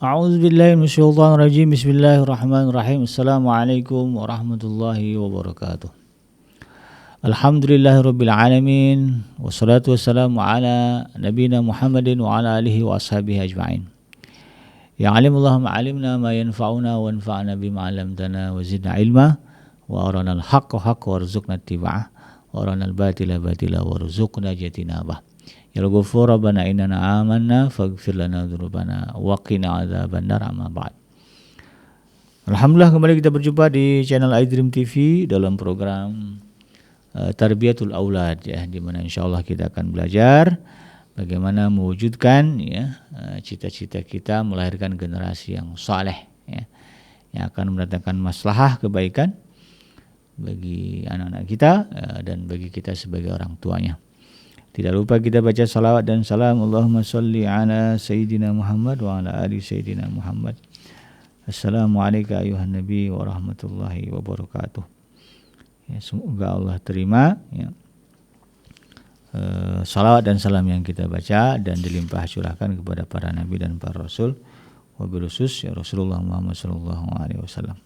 A'udzubillahi minasyaitonirrajim. Bismillahirrahmanirrahim. Assalamualaikum warahmatullahi wabarakatuh. Alhamdulillahirabbil alamin wassalatu wassalamu ala nabiyina Muhammadin wa ala alihi wa ashabihi ajma'in. Ya alimullah ma'alimna ma yanfa'una wa anfa'na bima 'allamtana wa zidna ilma wa arana al-haqqa haqqa warzuqna ittiba'ah wa arana al-batila batila warzuqna jatinabah. Ya Ghafur Rabbana innana amanna faghfir lana dzunubana wa qina adzabannar amma ba'd. Alhamdulillah kembali kita berjumpa di channel iDream TV dalam program Tarbiyatul Aulad ya, di mana insyaallah kita akan belajar bagaimana mewujudkan ya cita-cita kita melahirkan generasi yang saleh ya, yang akan mendatangkan maslahah kebaikan bagi anak-anak kita dan bagi kita sebagai orang tuanya. Tidak lupa kita baca salawat dan salam Allahumma salli ala Sayyidina Muhammad wa ala ali Sayyidina Muhammad. Assalamualaikum ayuhan Nabi wa rahmatullahi wabarakatuh. Ya, semoga Allah terima ya, salawat dan salam yang kita baca dan dilimpah curahkan kepada para Nabi dan para Rasul, wabil khusus ya Rasulullah Muhammad sallallahu alaihi wasallam.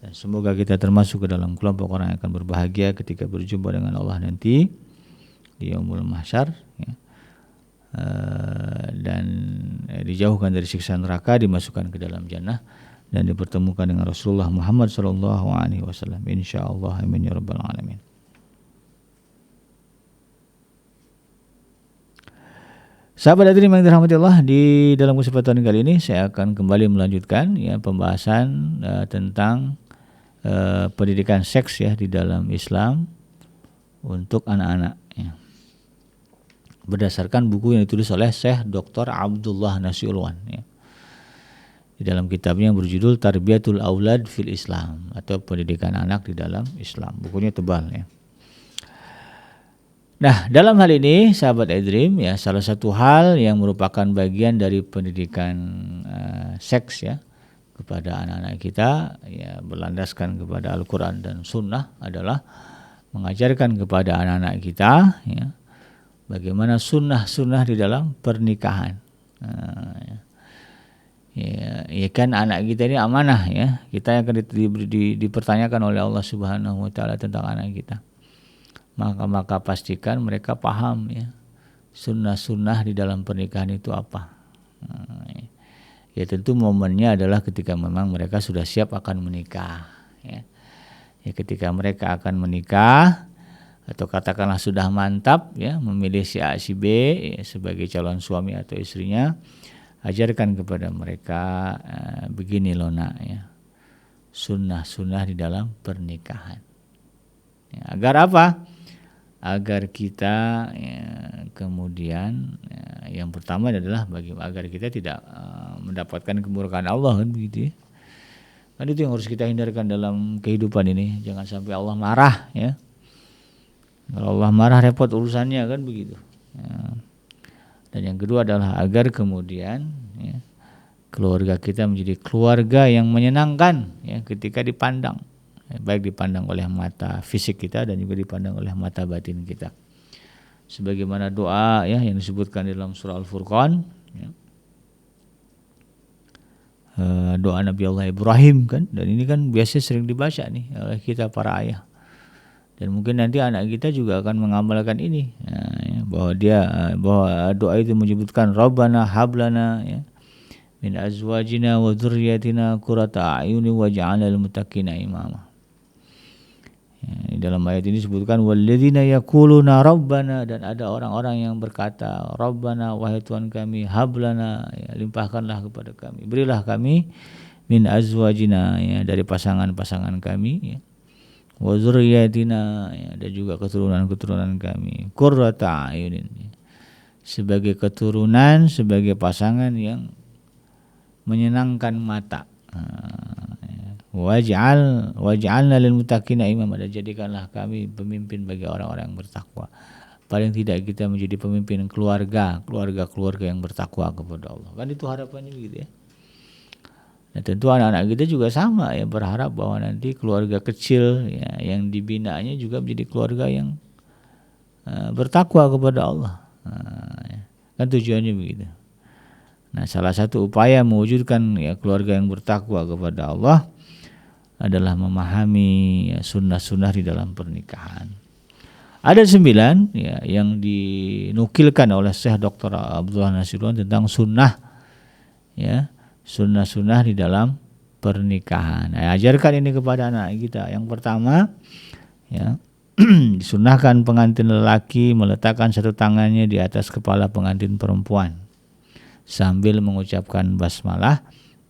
Dan semoga kita termasuk ke dalam kelompok orang yang akan berbahagia ketika berjumpa dengan Allah nanti di Yaumul Mahsyar ya. Dan dijauhkan dari siksa neraka, dimasukkan ke dalam jannah dan dipertemukan dengan Rasulullah Muhammad sallallahu alaihi wasallam insyaallah, amin ya rabbal alamin. Sahabat hadirin yang dirahmati Allah, di dalam kesempatan kali ini saya akan kembali melanjutkan ya pembahasan tentang pendidikan seks ya di dalam Islam untuk anak-anak ya. Berdasarkan buku yang ditulis oleh Syekh Dr. Abdullah Nasiulwan ya. Di dalam kitabnya yang berjudul Tarbiyatul Aulad fil Islam atau pendidikan anak di dalam Islam. Bukunya tebal ya. Nah, dalam hal ini sahabat iDream ya, salah satu hal yang merupakan bagian dari pendidikan seks ya kepada anak-anak kita ya, berlandaskan kepada Al-Qur'an dan Sunnah adalah mengajarkan kepada anak-anak kita ya bagaimana sunnah-sunnah di dalam pernikahan. Ya kan anak kita ini amanah ya. Kita yang akan dipertanyakan oleh Allah Subhanahu wa taala tentang anak kita. Maka pastikan mereka paham ya. Sunnah-sunnah di dalam pernikahan itu apa. Ya tentu momennya adalah ketika memang mereka sudah siap akan menikah ya. Ya ketika mereka akan menikah atau katakanlah sudah mantap ya memilih si A si B ya, sebagai calon suami atau istrinya, ajarkan kepada mereka begini loh nak ya, sunnah-sunnah di dalam pernikahan ya, agar apa? Agar kita ya, kemudian ya, yang pertama adalah agar kita tidak mendapatkan kemurkaan Allah kan begitu ya. Kan itu yang harus kita hindarkan dalam kehidupan ini, jangan sampai Allah marah ya. Kalau Allah marah repot urusannya kan begitu ya. Dan yang kedua adalah agar kemudian ya, keluarga kita menjadi keluarga yang menyenangkan ya ketika dipandang ya, baik dipandang oleh mata fisik kita dan juga dipandang oleh mata batin kita, sebagaimana doa ya yang disebutkan dalam surah Al-Furqan ya. Doa Nabi Allah Ibrahim kan, dan ini kan biasa sering dibaca nih oleh kita para ayah. Dan mungkin nanti anak kita juga akan mengamalkan ini ya, bahwa doa itu menyebutkan Rabbana hablana ya min azwajina wa dzurriyyatina qurrata a'yuni waj'alna lil muttaqina imama. Ya, di dalam ayat ini disebutkan walladzina yaquluna rabbana, dan ada orang-orang yang berkata Rabbana, wahai Tuhan kami, hablana ya, limpahkanlah kepada kami, berilah kami min azwajina ya, dari pasangan-pasangan kami ya, wa dzurriyyatina ya, dan juga keturunan-keturunan kami, qurrata a'yunin ya, sebagai keturunan, sebagai pasangan yang menyenangkan mata. Waj'alna lil muttaqina imama, dan jadikanlah kami pemimpin bagi orang-orang yang bertakwa. Paling tidak kita menjadi pemimpin keluarga yang bertakwa kepada Allah. Kan itu harapannya begitu ya. Nah, tentu anak-anak kita juga sama ya, berharap bahwa nanti keluarga kecil ya, yang dibinanya juga menjadi keluarga yang bertakwa kepada Allah. Ya. Kan tujuannya begitu. Nah, salah satu upaya mewujudkan ya keluarga yang bertakwa kepada Allah adalah memahami ya, sunnah-sunnah di dalam pernikahan. Ada 9 ya yang dinukilkan oleh Syekh Dr. Abdullah Nasirun tentang sunnah ya, sunnah-sunnah di dalam pernikahan. Nah, ajarkan ini kepada anak kita. Yang pertama ya, disunahkan pengantin lelaki meletakkan satu tangannya di atas kepala pengantin perempuan sambil mengucapkan basmalah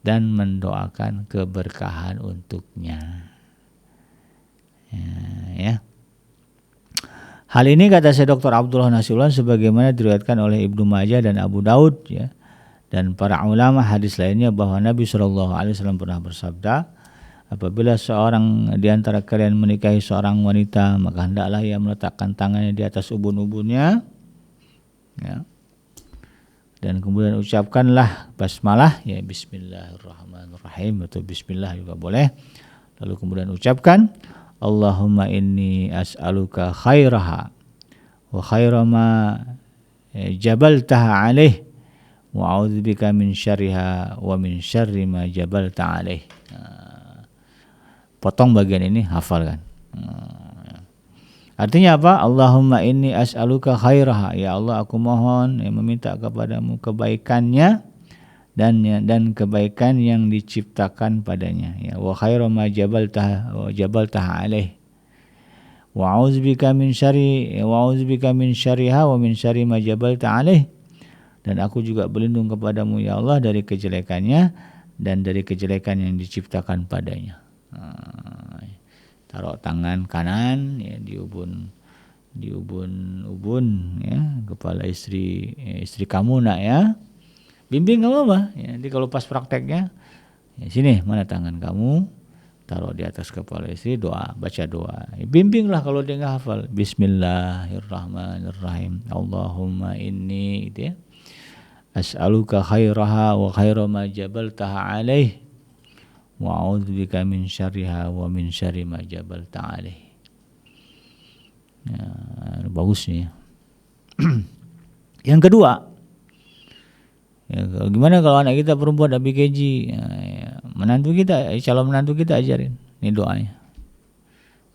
dan mendoakan keberkahan untuknya. Ya. Hal ini kata Syekh Dr. Abdullah Nasirullah sebagaimana diriwayatkan oleh Ibnu Majah dan Abu Daud ya, dan para ulama hadis lainnya bahwa Nabi SAW pernah bersabda, apabila seorang di antara kalian menikahi seorang wanita, maka hendaklah ia meletakkan tangannya di atas ubun-ubunnya ya, dan kemudian ucapkanlah basmalah ya, bismillahirrahmanirrahim atau bismillah juga boleh. Lalu kemudian ucapkan Allahumma inni as'aluka khairaha wa khaira ma jabaltaha alaih wa a'udzubika min syarriha wa min syarri ma jabalta alaih. Potong bagian ini, hafalkan. Artinya apa? Allahumma inni as'aluka khairaha, ya Allah aku mohon meminta kepadamu kebaikannya dan kebaikan yang diciptakan padanya ya, wa khairu ma jabaltaha alaih wa a'udzubika min syarriha wa min syarri ma jabalta alaih, dan aku juga berlindung kepadamu ya Allah dari kejelekannya dan dari kejelekan yang diciptakan padanya. Taruh tangan kanan ya di ubun ya kepala istri kamu nak ya. Bimbing nggak apa-apa ya. Nanti kalau pas prakteknya ya, sini mana tangan kamu, taruh di atas kepala istri, baca doa. Bimbinglah kalau dia nggak hafal. Bismillahirrahmanirrahim. Allahumma inni gitu ya. As'aluka khairaha wa khaira ma jabaltaha alaih wa a'udzubika min syarriha wa min syarri ma jabalta alaih. Ya, bagus nih. Yang kedua, ya, gimana kalau anak kita perempuan ABKJ, ya, menantu kita, calon menantu kita ajarin ini doanya.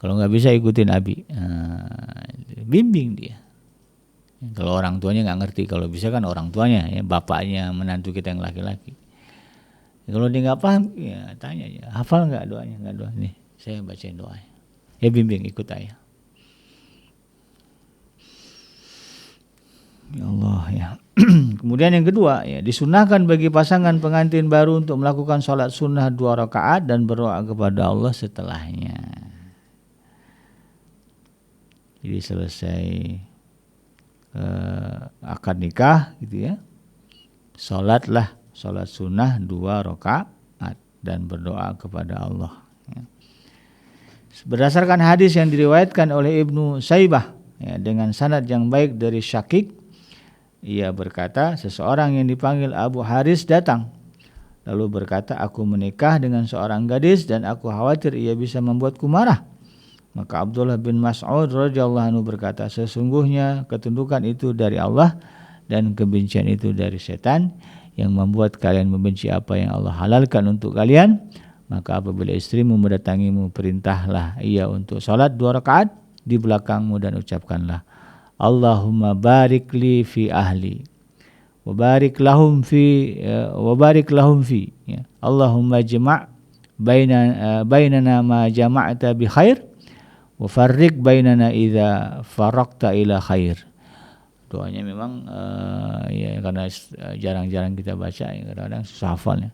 Kalau nggak bisa ikutin Abi, bimbing dia. Kalau orang tuanya nggak ngerti, kalau bisa kan orang tuanya ya, bapaknya menantu kita yang laki-laki. Kalau dia nggak paham, ya tanya aja, hafal nggak doanya? Nggak doa, nih saya bacain doanya. Ya bimbing, ikut ayah. Ya Allah ya. Kemudian yang kedua ya, disunahkan bagi pasangan pengantin baru untuk melakukan sholat sunnah 2 rakaat dan berdoa kepada Allah setelahnya. Jadi selesai akad nikah gitu ya, sholat sunnah 2 rakaat dan berdoa kepada Allah ya. Berdasarkan hadis yang diriwayatkan oleh Ibnu Saibah ya, dengan sanad yang baik dari Syakik, ia berkata, seseorang yang dipanggil Abu Haris datang lalu berkata, aku menikah dengan seorang gadis dan aku khawatir ia bisa membuatku marah. Maka Abdullah bin Mas'ud radhiyallahu anhu berkata, sesungguhnya ketundukan itu dari Allah dan kebencian itu dari setan yang membuat kalian membenci apa yang Allah halalkan untuk kalian. Maka apabila istrimu mendatangimu, perintahlah ia untuk salat 2 rakaat di belakangmu dan ucapkanlah, Allahumma barik li fi ahli wa barik lahum fi ya. Allahumma jama' bainana ma jama'ta bi khair wa farriq bainana idza faraqta ila khair. Doanya memang ya karena jarang-jarang kita baca ya, kadang-kadang susah hafalnya.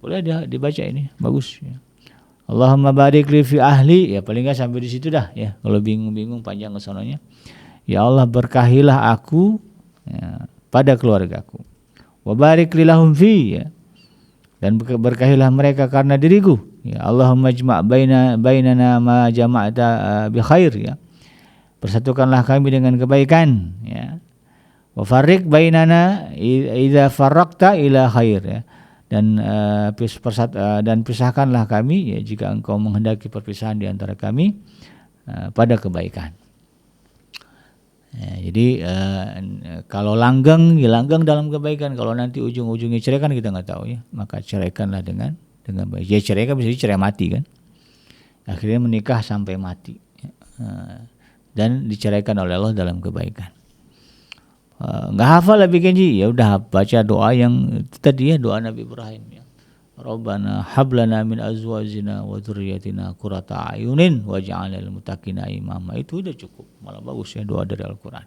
Boleh dibaca ini, bagus ya. Allahumma barik li fi ahli, ya paling enggak sampai di situ dah ya. Kalau bingung-bingung panjang ke sononya. Ya Allah, berkahilah aku ya, pada keluargaku. Wa barik li lahum fi ya. Dan berkahilah mereka karena diriku. Ya Allahumma jma' bainana ma jama'ta bi khair ya. Persatukanlah kami dengan kebaikan ya. Wa farriq bainana idza farraqta ila khair ya. Dan pisahkanlah kami ya jika engkau menghendaki perpisahan di antara kami pada kebaikan. Jadi kalau langgeng, ya langgeng dalam kebaikan. Kalau nanti ujung-ujungnya cerai kan kita nggak tahu ya. Maka ceraikanlah dengan baik. Ya cerai kan bisa cerai mati kan. Akhirnya menikah sampai mati. Dan diceraikan oleh Allah dalam kebaikan. Nggak hafal lebih Kenji, ya udah baca doa yang tadi ya, doa Nabi Ibrahim ya. Rabbana hablana min azwajina wa dzurriyyatina qurrata a'yunin waj'alna lil muttaqina imama. Itu udah cukup, malah bagus ya doa dari Al-Qur'an.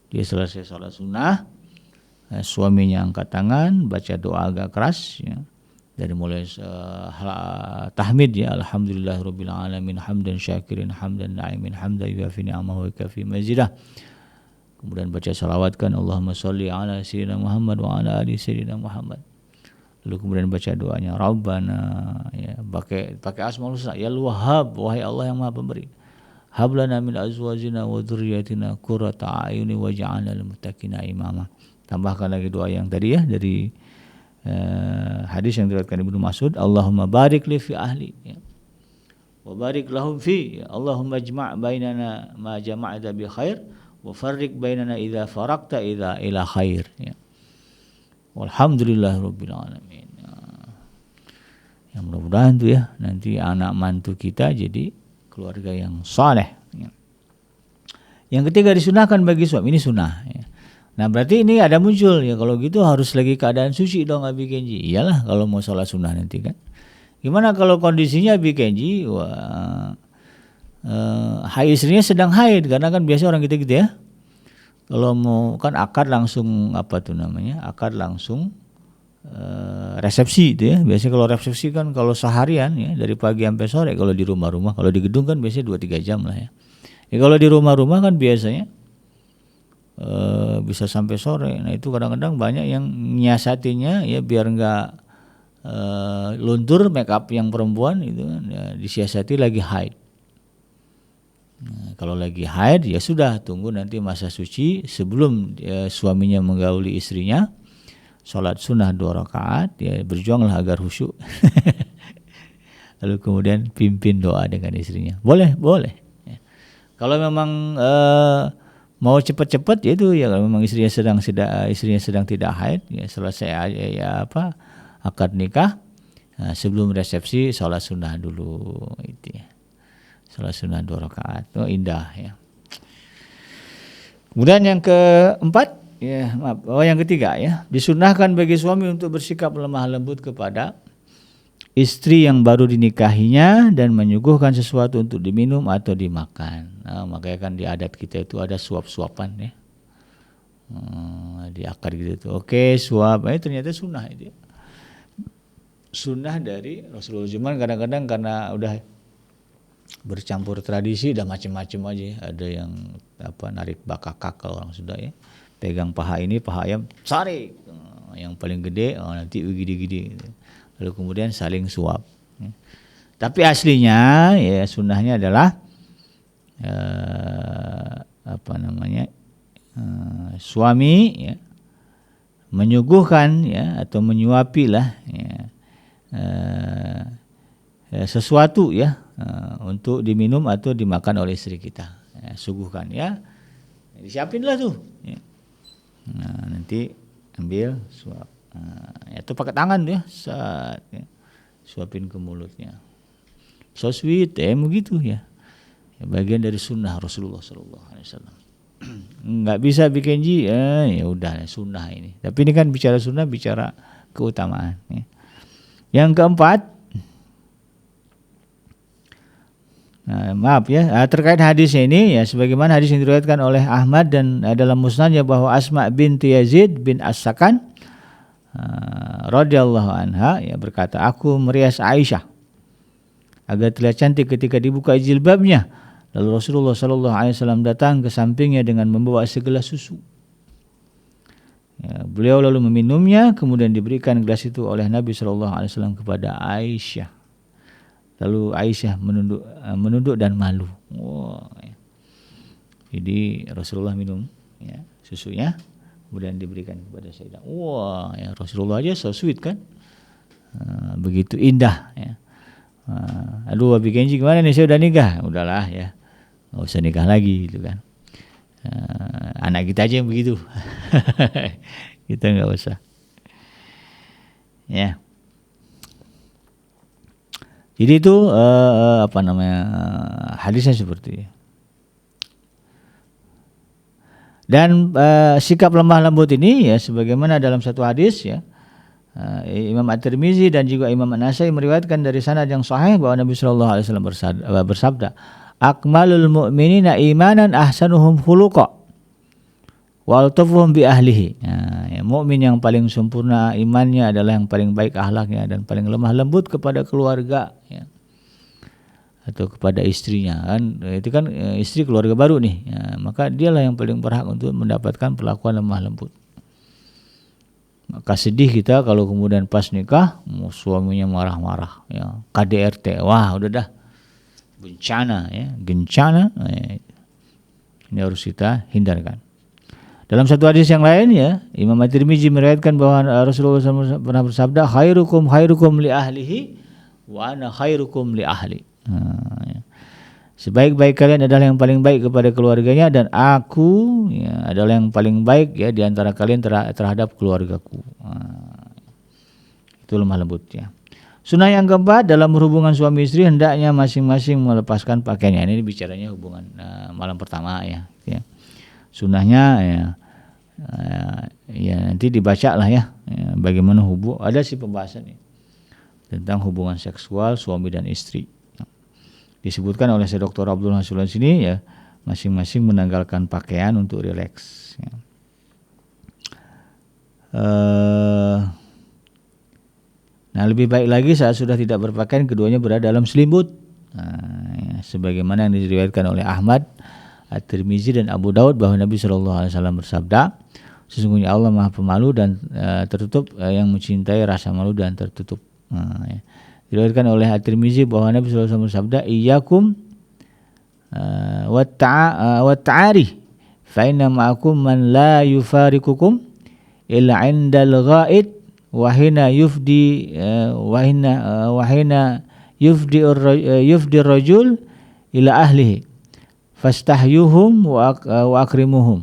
Dia selesai salat sunnah, suaminya angkat tangan, baca doa agak keras ya. Dari mulai tahmid ya, alhamdulillahirabbil alamin hamdan syakirin hamdan na'imin hamdan yuafi ni'amahu wa kafi mazidah. Kemudian baca salawat kan, Allahumma sholli ala sayyidina Muhammad wa ala ali sayyidina Muhammad. Lalu kemudian baca doanya Rabbana ya, pakai Asmaul Husna, ya Wahhab, wahai Allah yang Maha Pemberi. Hablana min azwajina wa dzurriyyatina qurrata a'yuni waj'alna lil muttaqina imama. Tambahkan lagi doa yang tadi ya dari hadis yang diriwayatkan Ibnu Mas'ud, Allahumma barik li fi ahli ya. Wa barik lahum fi ya. Allahumma ijma' bainana ma jama'ta bi khair wa farriq bainana idza faraqta idza ila khair ya. Walhamdulillahirabbil alamin. Yang mudah-mudahan tuh ya nanti anak mantu kita jadi keluarga yang saleh ya. Yang ketiga disunahkan bagi suami, ini sunnah ya. Nah berarti ini ada muncul ya, kalau gitu harus lagi keadaan suci dong Abi Kenji. Iyalah kalau mau sholat sunnah nanti kan. Gimana kalau kondisinya Abi Kenji istrinya sedang haid, karena kan biasa orang gitu ya. Kalau mau kan akad langsung akad langsung resepsi itu ya. Biasanya kalau resepsi kan kalau seharian ya, dari pagi sampai sore. Kalau di rumah-rumah, kalau di gedung kan biasanya 2-3 jam lah ya. Ya kalau di rumah-rumah kan biasanya bisa sampai sore. Nah itu kadang-kadang banyak yang nyiasatinya ya biar nggak luntur make up yang perempuan itu kan ya, disiasati lagi haid. Nah, kalau lagi haid ya sudah, tunggu nanti masa suci sebelum suaminya menggauli istrinya, sholat sunnah 2 rakaat ya, berjuanglah agar khusyuk. Lalu kemudian pimpin doa dengan istrinya. Boleh ya. Kalau memang mau cepat-cepat ya itu ya, kalau memang istrinya sedang tidak haid ya, selesai akad nikah, nah, sebelum resepsi sholat sunnah dulu itu ya. Salat sunnah 2 rakaat. Oh indah ya. Kemudian yang keempat ya, yang ketiga ya, disunahkan bagi suami untuk bersikap lemah lembut kepada istri yang baru dinikahinya dan menyuguhkan sesuatu untuk diminum atau dimakan. Nah, makanya kan di adat kita itu ada suap-suapan ya. Di akad gitu tuh. Oke, suap. Ternyata sunnah itu. Sunnah dari Rasulullah. Cuman kadang-kadang karena udah bercampur tradisi udah macam-macam aja. Ada yang narik bakakak kalau orang Sunda ya, pegang paha ini, paha ayam, tarik yang paling gede, nanti gede-gede, lalu kemudian saling suap ya. Tapi aslinya ya sunnahnya adalah suami ya menyuguhkan ya atau menyuapi lah ya, sesuatu ya untuk diminum atau dimakan oleh istri kita ya, suguhkan ya, disiapin lah tuh ya. Nah, nanti ambil suap itu pakai tangan ya, suapin ke mulutnya, so sweet begitu ya, bagian dari sunnah Rasulullah SAW. Nggak bisa bikin ya udah sunnah ini, tapi ini kan bicara sunnah, bicara keutamaan ya. Yang keempat, terkait hadisnya ini ya, sebagaimana hadis yang diriwayatkan oleh Ahmad dan dalam musnadnya bahwa Asma binti Yazid bin As-Sakan radhiyallahu anha ya berkata, aku merias Aisyah agar terlihat cantik ketika dibuka jilbabnya. Lalu Rasulullah SAW datang ke sampingnya dengan membawa segelas susu. Ya, beliau lalu meminumnya, kemudian diberikan gelas itu oleh Nabi SAW kepada Aisyah. Lalu Aisyah menunduk dan malu. Ya. Jadi Rasulullah minum ya, susunya, kemudian diberikan kepada Sayyidah. Ya Rasulullah aja so sweet kan, begitu indah ya. Aduh Abi Kenji gimana nih, saya udah nikah, udahlah ya, nggak usah nikah lagi gitu kan. Anak kita aja yang begitu. Kita nggak usah. Ya. Jadi itu hadisnya seperti itu. Dan sikap lemah lembut ini ya sebagaimana dalam satu hadis ya, Imam At-Tirmizi dan juga Imam An-Nasai meriwayatkan dari sanad yang sahih bahwa Nabi sallallahu alaihi wasallam bersabda, "Akmalul mu'minina imanan ahsanuhum khuluqa wal tufuhum bi ahlihi." Ya, mukmin yang paling sempurna imannya adalah yang paling baik akhlaknya dan paling lemah lembut kepada keluarga ya. Atau kepada istrinya kan, itu kan istri keluarga baru nih ya, maka dialah yang paling berhak untuk mendapatkan perlakuan lemah lembut. Maka sedih kita kalau kemudian pas nikah suaminya marah-marah ya, KDRT, wah udah dah bencana ya, gencana ya. Ini harus kita hindarkan. Dalam satu hadis yang lain ya, Imam At-Tirmizi meriwayatkan bahwa Rasulullah SAW pernah bersabda, khairukum li ahlihi wa ana khairukum li ahli. Ya. Sebaik-baik kalian adalah yang paling baik kepada keluarganya dan aku ya, adalah yang paling baik ya di antara kalian terhadap keluargaku. Itu lemah lembutnya. Sunnah yang keempat dalam hubungan suami istri hendaknya masing-masing melepaskan pakaiannya. Ini bicaranya hubungan malam pertama ya. Sunnahnya ya nanti dibaca lah ya, bagaimana ada sih pembahasan ya, tentang hubungan seksual suami dan istri. Disebutkan oleh Syekh Dr. Abdul Hasulan sini ya, masing-masing menanggalkan pakaian untuk rileks ya. Nah lebih baik lagi saat sudah tidak berpakaian keduanya berada dalam selimut ya, sebagaimana yang diriwayatkan oleh Ahmad, At-Tirmizi dan Abu Daud bahwa Nabi SAW bersabda, sesungguhnya Allah Maha Pemalu dan tertutup, yang mencintai rasa malu dan tertutup. Ya. Diriwayatkan oleh At-Tirmizi bahwa Nabi SAW bersabda, iyyakum wa ta'ari fa inna ma'akum man la yufariqukum illa 'indal ghaid wa hina yufdi ar-rajul ila ahlihi fastahyuhum wa akrimuhum.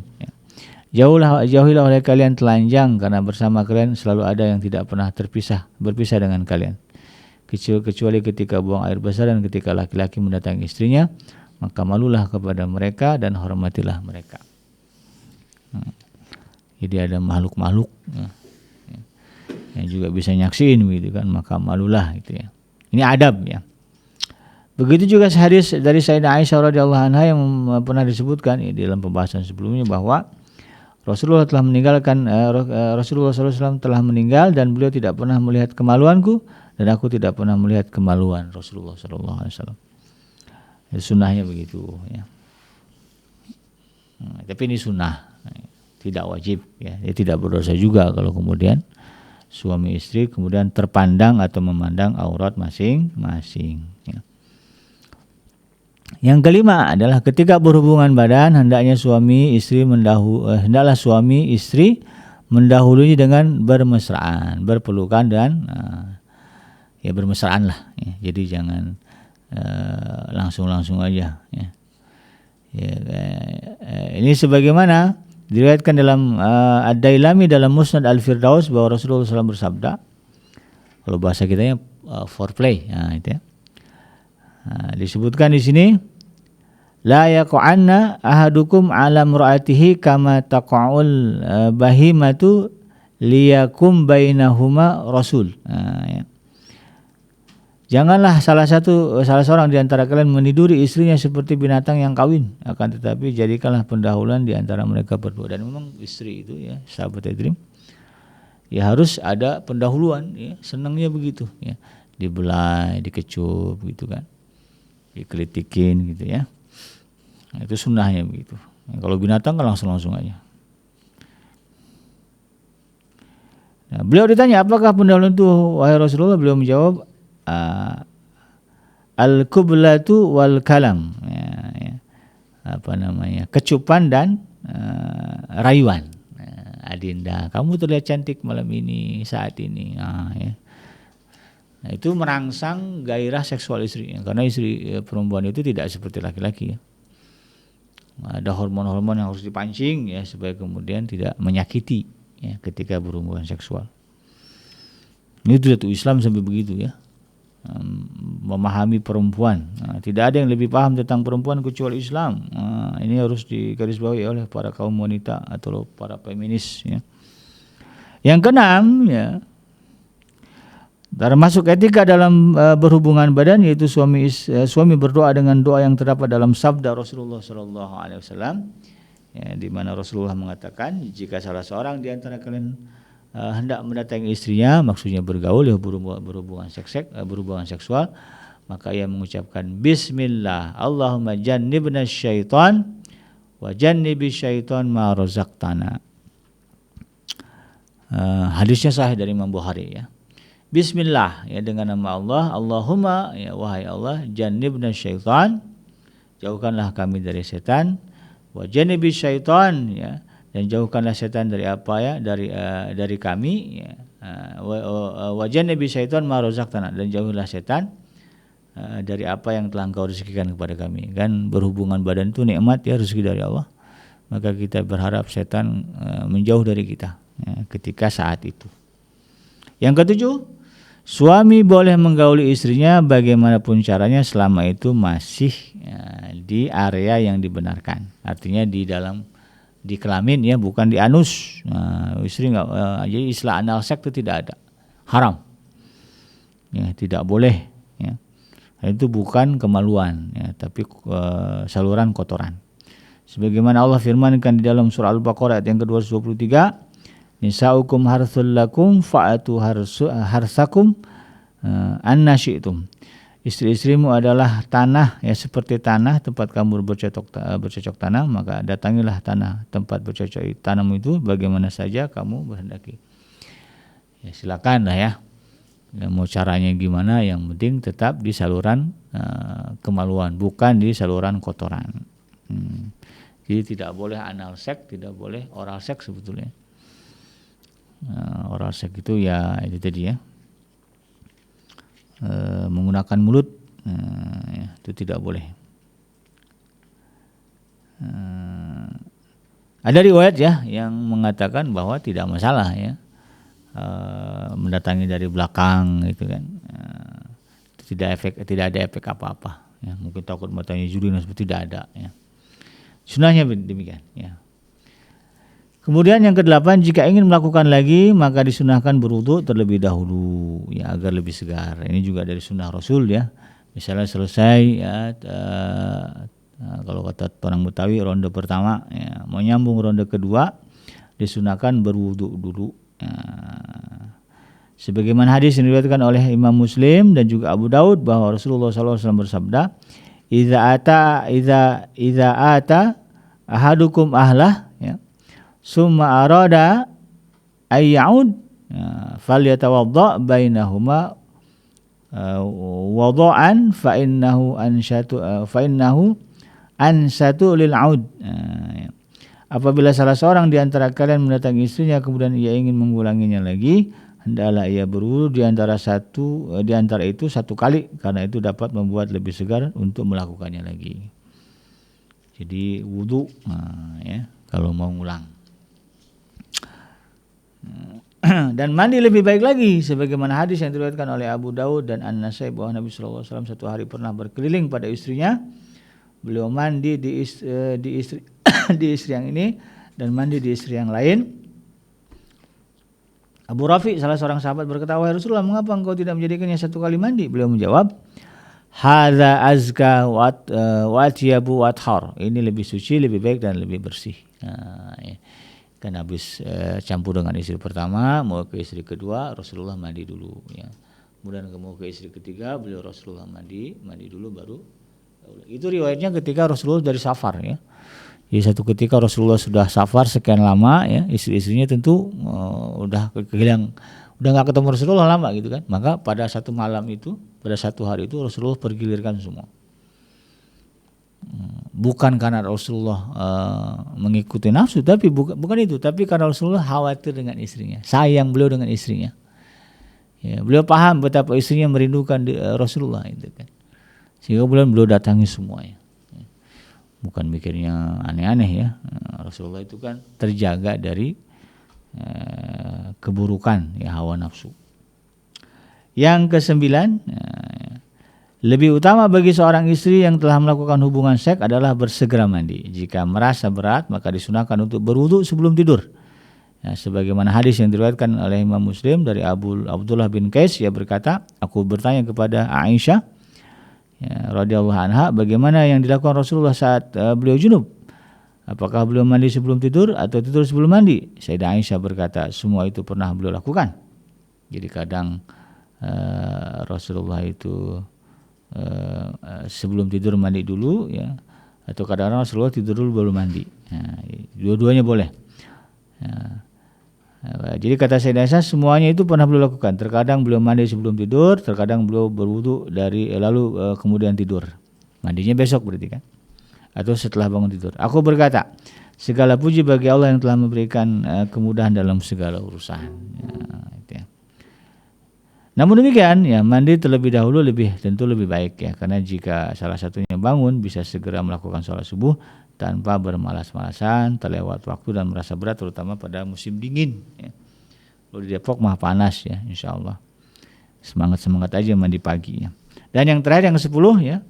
Jauhilah oleh kalian telanjang karena bersama kalian selalu ada yang tidak pernah berpisah dengan kalian. Kecuali ketika buang air besar dan ketika laki-laki mendatangi istrinya, maka malulah kepada mereka dan hormatilah mereka. Jadi ada makhluk-makhluk yang juga bisa nyaksin gitu kan, maka malulah gitu ya. Ini adab ya. Begitu juga hadis dari Sayyidah Aisyah radhiyallahu anha yang pernah disebutkan di dalam pembahasan sebelumnya bahwa Rasulullah SAW telah meninggal dan beliau tidak pernah melihat kemaluanku dan aku tidak pernah melihat kemaluan Rasulullah SAW. Sunnahnya begitu ya. Tapi ini sunnah, tidak wajib ya. Dia tidak berdosa juga kalau kemudian suami istri kemudian terpandang atau memandang aurat masing-masing ya. Yang kelima adalah ketika berhubungan badan hendaklah suami istri mendahului dengan bermesraan, berpelukan dan ya bermesraan lah ya. Jadi jangan langsung aja ya. Ini sebagaimana diriwayatkan dalam Ad-Dailami dalam Musnad Al-Firdaus bahwa Rasulullah SAW bersabda, kalau bahasa kitanya foreplay ya, itu ya. Disebutkan di sini, la yaqa'anna ahadukum ala imra'atihi kama taqa'ul bahimatu liyakum bainahuma rasul. Ya. Janganlah salah seorang di antara kalian meniduri istrinya seperti binatang yang kawin, akan tetapi jadikanlah pendahuluan di antara mereka berdua. Dan memang istri itu ya, sahabat Edrim, ya harus ada pendahuluan ya, senangnya begitu ya. Dibelai, dikecup gitu kan. Dikelitikin gitu ya. Nah, itu sunnahnya begitu. Ya, kalau binatang kan langsung aja. Nah, beliau ditanya apakah pendahuluan itu wahai Rasulullah, beliau menjawab al-kublatu wal kalam ya. Kecupan dan rayuan. Adinda, kamu terlihat cantik malam ini, saat ini. Ya. Nah, itu merangsang gairah seksual istrinya, karena istri perempuan itu tidak seperti laki-laki ya. Ada hormon-hormon yang harus dipancing ya supaya kemudian tidak menyakiti ya ketika berhubungan seksual. Ini tuh Islam sampai begitu ya. Memahami perempuan. Tidak ada yang lebih paham tentang perempuan kecuali Islam. Ini harus digarisbawahi oleh para kaum wanita atau para feminis ya. Yang keenam ya, termasuk etika dalam berhubungan badan, yaitu suami berdoa dengan doa yang terdapat dalam sabda Rasulullah Sallallahu Alaihi Wasallam, ya, di mana Rasulullah mengatakan, jika salah seorang di antara kalian hendak mendatangi istrinya, maksudnya bergaul ya, berhubungan seksual, maka ia mengucapkan Bismillah, Allahumma jannibna syaitan wa jannibi syaitan ma razaqtana. Hadisnya sahih dari Imam Bukhari ya. Bismillah ya, dengan nama Allah, Allahumma ya, wahai Allah, jannibna syaitan, jauhkanlah kami dari setan, wa jannibi syaitan ya, dan jauhkanlah setan dari apa ya, dari kami ya. Wa jannibi syaitan ma razaqtana, dan jauhilah setan dari apa yang telah Engkau rezekikan kepada kami. Kan berhubungan badan itu nikmat ya, rezeki dari Allah. Maka kita berharap setan menjauh dari kita ya, ketika saat itu. Yang ketujuh, suami boleh menggauli istrinya bagaimanapun caranya selama itu masih di area yang dibenarkan. Artinya di kelamin ya, bukan di anus. Istri enggak, jadi istilah anal seks itu tidak ada. Haram. Ya, tidak boleh ya. Itu bukan kemaluan ya, tapi saluran kotoran. Sebagaimana Allah firmankan di dalam surah Al-Baqarah ayat yang ke-223, Nisa'ukum harthul lakum fa'atu harsakum anna syi'tum. Istri-istrimu adalah tanah ya, seperti tanah tempat kamu bercocok tanam, maka datangilah tanah tempat bercocok tanam itu bagaimana saja kamu berhendaki. Ya silakan lah ya. Mau caranya gimana, yang penting tetap di saluran kemaluan, bukan di saluran kotoran. Jadi tidak boleh anal seks, tidak boleh oral seks sebetulnya. Oral seks itu ya itu tadi ya, menggunakan mulut ya, itu tidak boleh. Ada riwayat ya yang mengatakan bahwa tidak masalah ya, mendatangi dari belakang gitu kan, tidak ada efek apa-apa ya. Mungkin takut matanya juri, seperti tidak ada ya. Sunahnya demikian ya. Kemudian yang ke-8, jika ingin melakukan lagi maka disunahkan berwudu terlebih dahulu ya, agar lebih segar. Ini juga dari sunnah Rasul ya. Misalnya selesai ya, kalau kata orang Betawi ronde pertama ya, mau nyambung ronde kedua, disunahkan berwudu dulu ya. Sebagaimana hadis yang diriwayatkan oleh Imam Muslim dan juga Abu Daud bahwa Rasulullah SAW bersabda, Iza ata ahadukum ahlah ya, summa arada ayya'ud falyatawadda bainahuma wada'an fa innahu ansatu lil 'aud. Apabila salah seorang di antara kalian mendatangi istrinya kemudian ia ingin mengulanginya lagi, hendaklah ia berwudu di antara itu satu kali, karena itu dapat membuat lebih segar untuk melakukannya lagi. Jadi wudu ya kalau mau ngulang. Dan mandi lebih baik lagi, sebagaimana hadis yang diriwayatkan oleh Abu Daud dan An-Nasai bahwa Nabi SAW satu hari pernah berkeliling pada istrinya. Beliau mandi di istri di istri yang ini dan mandi di istri yang lain. Abu Rafi, salah seorang sahabat, berkata, wahai Rasulullah, mengapa engkau tidak menjadikannya satu kali mandi? Beliau menjawab, hadza azka wa atyabu wa athhar. Ini lebih suci, lebih baik dan lebih bersih. Ya. Kan habis campur dengan istri pertama, mau ke istri kedua, Rasulullah mandi dulu ya. Kemudian mau ke istri ketiga, beliau Rasulullah mandi dulu baru. Itu riwayatnya ketika Rasulullah dari safar ya. Jadi satu ketika Rasulullah sudah safar sekian lama ya, istri-istrinya tentu udah kehilang, udah nggak ketemu Rasulullah lama gitu kan. Maka pada satu malam itu, pada satu hari itu Rasulullah pergilirkan semua. Bukan karena Rasulullah mengikuti nafsu, tapi bukan itu, tapi karena Rasulullah khawatir dengan istrinya, sayang beliau dengan istrinya. Ya, beliau paham betapa istrinya merindukan Rasulullah itu kan. Sehingga beliau datangi semuanya. bukan mikirnya aneh-aneh ya. Rasulullah itu kan terjaga dari keburukan ya, hawa nafsu. Yang kesembilan, lebih utama bagi seorang istri yang telah melakukan hubungan seks adalah bersegera mandi. Jika merasa berat, maka disunahkan untuk berwudu sebelum tidur. Ya, sebagaimana hadis yang diriwayatkan oleh Imam Muslim dari Abdullah bin Qais, ia berkata, aku bertanya kepada Aisyah ya, radhiyallahu anha, bagaimana yang dilakukan Rasulullah saat beliau junub? Apakah beliau mandi sebelum tidur atau tidur sebelum mandi? Sayyidah Aisyah berkata, semua itu pernah beliau lakukan. Jadi kadang Rasulullah itu sebelum tidur mandi dulu ya, atau kadang-kadang Rasulullah tidur dulu baru mandi. Nah, dua-duanya boleh. Jadi kata Sayyidah Aisyah, semuanya itu pernah beliau lakukan. Terkadang beliau mandi sebelum tidur, terkadang beliau berwudu lalu kemudian tidur. Mandinya besok berarti kan, atau setelah bangun tidur. Aku berkata, segala puji bagi Allah yang telah memberikan kemudahan dalam segala urusan. Itu ya. Namun demikian ya, mandi terlebih dahulu tentu lebih baik ya, karena jika salah satunya bangun bisa segera melakukan sholat subuh tanpa bermalas-malasan, terlewat waktu dan merasa berat, terutama pada musim dingin ya. Kalau di Depok mah panas ya, insya Allah semangat aja mandi pagi ya. Dan yang terakhir yang ke-10 ya,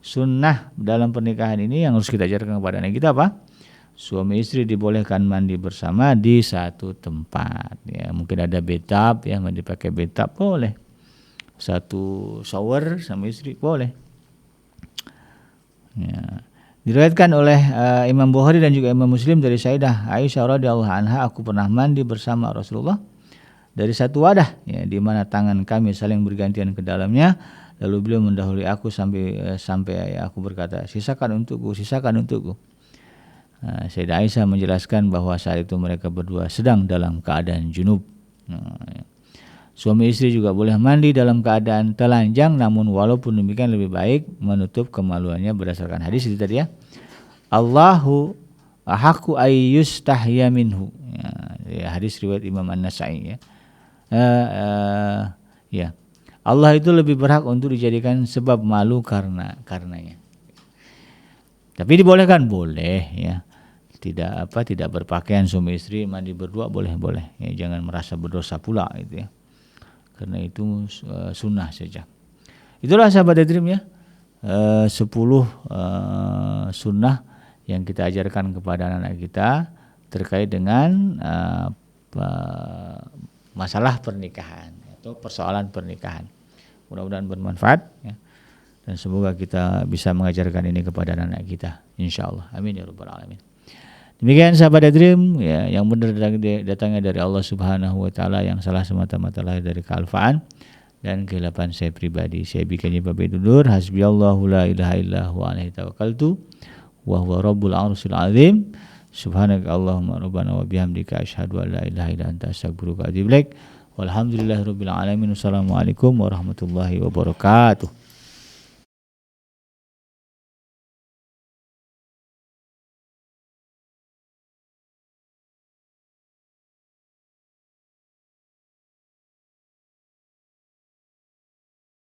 sunnah dalam pernikahan ini yang harus kita ajarkan kepada anak kita apa? Suami istri dibolehkan mandi bersama di satu tempat ya. Mungkin ada bathtub ya, mandi pakai bathtub boleh. Satu shower sama istri boleh ya. Diriwayatkan oleh Imam Bukhari dan juga Imam Muslim dari Sayyidah Aisyah radhiyallahu anha, aku pernah mandi bersama Rasulullah dari satu wadah ya, di mana tangan kami saling bergantian ke dalamnya. Lalu beliau mendahului aku sampai aku berkata, sisakan untukku. Sayyidah Aisyah menjelaskan bahwa saat itu mereka berdua sedang dalam keadaan junub. Suami istri juga boleh mandi dalam keadaan telanjang, namun walaupun demikian lebih baik menutup kemaluannya berdasarkan hadis itu tadi ya. Allahu ahaqqu ayyustahya minhu. Ya, hadis riwayat Imam An-Nasa'i ya. Ya. Allah itu lebih berhak untuk dijadikan sebab malu karenanya. Tapi dibolehkan, boleh ya. Tidak berpakaian suami istri mandi berdua boleh ya, jangan merasa berdosa pula itu ya, karena itu sunnah saja. Itulah sahabat Dream ya, 10 sunnah yang kita ajarkan kepada anak kita terkait dengan masalah pernikahan atau persoalan pernikahan. Mudah-mudahan bermanfaat ya, dan semoga kita bisa mengajarkan ini kepada anak kita insyaallah. Amin ya rabbal alamin. Demikian sahabat Dream ya, yang benar datangnya dari Allah Subhanahu wa taala, yang salah semata-mata lahir dari kealfaan dan kehilapan saya pribadi. Saya bikinnya pamit undur. Hasbiyallahu la ilaha illa huwa alaihi tawakkaltu wa huwa rabbul arsyil azim. Subhanaka Allahumma rabbana wa bihamdika asyhadu an la ilaha illa anta astaghfiruka wa atubu ilaik. Walhamdulillahirabbil alamin. Wassalamualaikum warahmatullahi wabarakatuh.